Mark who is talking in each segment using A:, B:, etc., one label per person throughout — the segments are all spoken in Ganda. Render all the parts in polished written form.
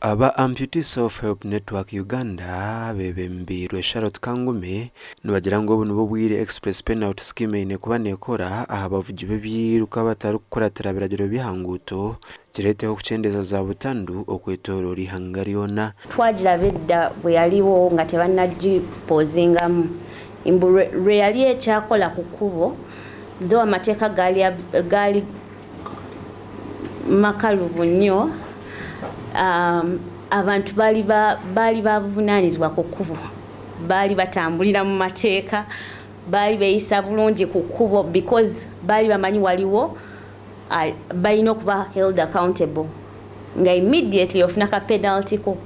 A: Aba Amputee Self-Help Network Uganda bebembirwe Charlotte Kangume nibagira ngo buno bubwire Express Penalty Scheme ine kuba nekora aha bavugi bebiruka batari gukora terabiragiro bihanguto kireteho kucendeza za butandu okwetorora ihanga lyona
B: twagira bedda bwe yaliwo nga tebannagipoozingamu imbulwe yali ekyakola ku kkubo dho amateeka gaali makalubu nnyo. Abantu bali bavunaanyizibwa ku kkubo, bali batambulira mu mateeka, bali beeyisa bulungi ku kkubo because bali bamanyi waliwo balina okuba held accountable nga immediately ofuna ka penalty ko,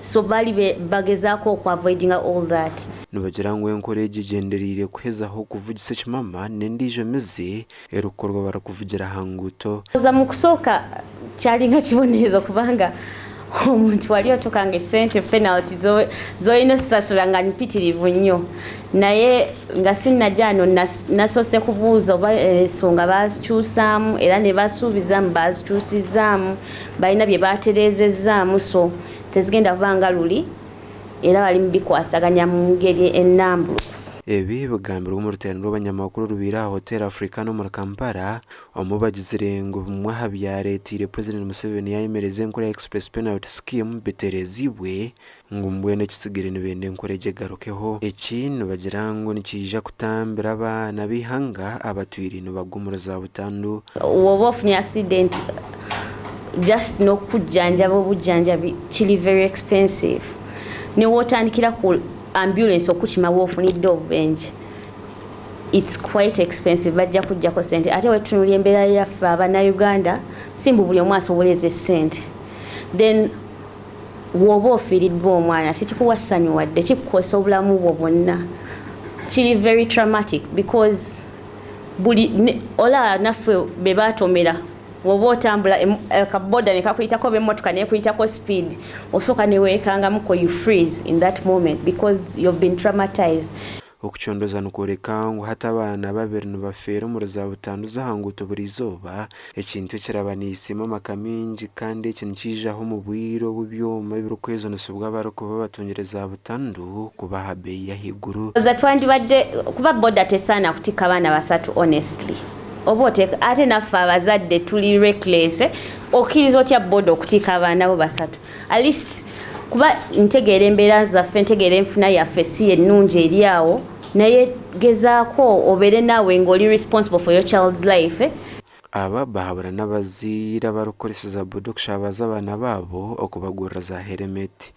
B: so bali bagezaako okuavoidinga all that.
A: nibagira ngo enkora egigenderire kuhezaho kuvugisa ekimama n'endiijo mizi erukorwa barakuvugira hanguto
B: za mu kusooka kyalinga kibonerezo kubanga omuntu wali otokanga esente penalty zoyina sasula nga mpitirivu nnyo naye nga sinnajano nasose kubuuza oba ensonga bazikyusaamu era ne basuubizaamu bazikyusizaamu balina bye batereezezaamu so tezigenda kubanga luli era bali mubikwasaganya mu ngeri ennambulukufu.
A: Ebi bigambirwa mu ruteerero rw'abanyamakuru rubira Hotel Africano mu Kampala omubagizire ngo mwaha byaretire President Museveni yayemereze enkora Express Penalty Scheme biterezibwe ngo mbwene kisigire nibende enkora ejegarukeho eki nibagira ngo nikija kutambira abana bihanga abatwiri nibagumura za butandu
B: woba ofunye accident just no kujjanjaba obujjanjabi kiri very expensive ne wotandikira ku ambulance okukima wofunidde obubenje it's quite expensive bajja kujjako sente ate wetunulya embeera yaffe abannayuganda simbu buli omu asoboleza sente then woba ofiiriddwa omwana tekikuwa ssanyu wadde kikukozesa obulamu bwo bwonna kiri very traumatic because buli ola naffe be baatomera woba otambula kaboda ne kakuyitako b'emmotoka nekuyitako speed osooka neweekangamuko you freeze in that moment because you've been traumatized.
A: okucondoza nukoreka ngo hata abana babiri nibafeera mu za butandu zahanguto buri izooba ekintu ekirabanisima amaka mingi kandi ekintu kijaho mu bwiro bw'ebyoma ebirukwezonesa bari kuba batungereza butandu kubaha beeyi y'ahaiguru
B: twandibadde kuba boda tesaana kutika abaana basatu honestly obote ate naffe abazadde tuli reckless okkiriza otya boda okutika abaana bo basatu at least kuba ntegeera embeera zaffe ntegeera enfuna yaffe si ennungi eri awo naye gezaako obeere naawe ng'oli responsible for your child's life.
A: Aba bahabura n'abaziira barukoreseza boda okushabaza abaana baabo okubagurira za helmet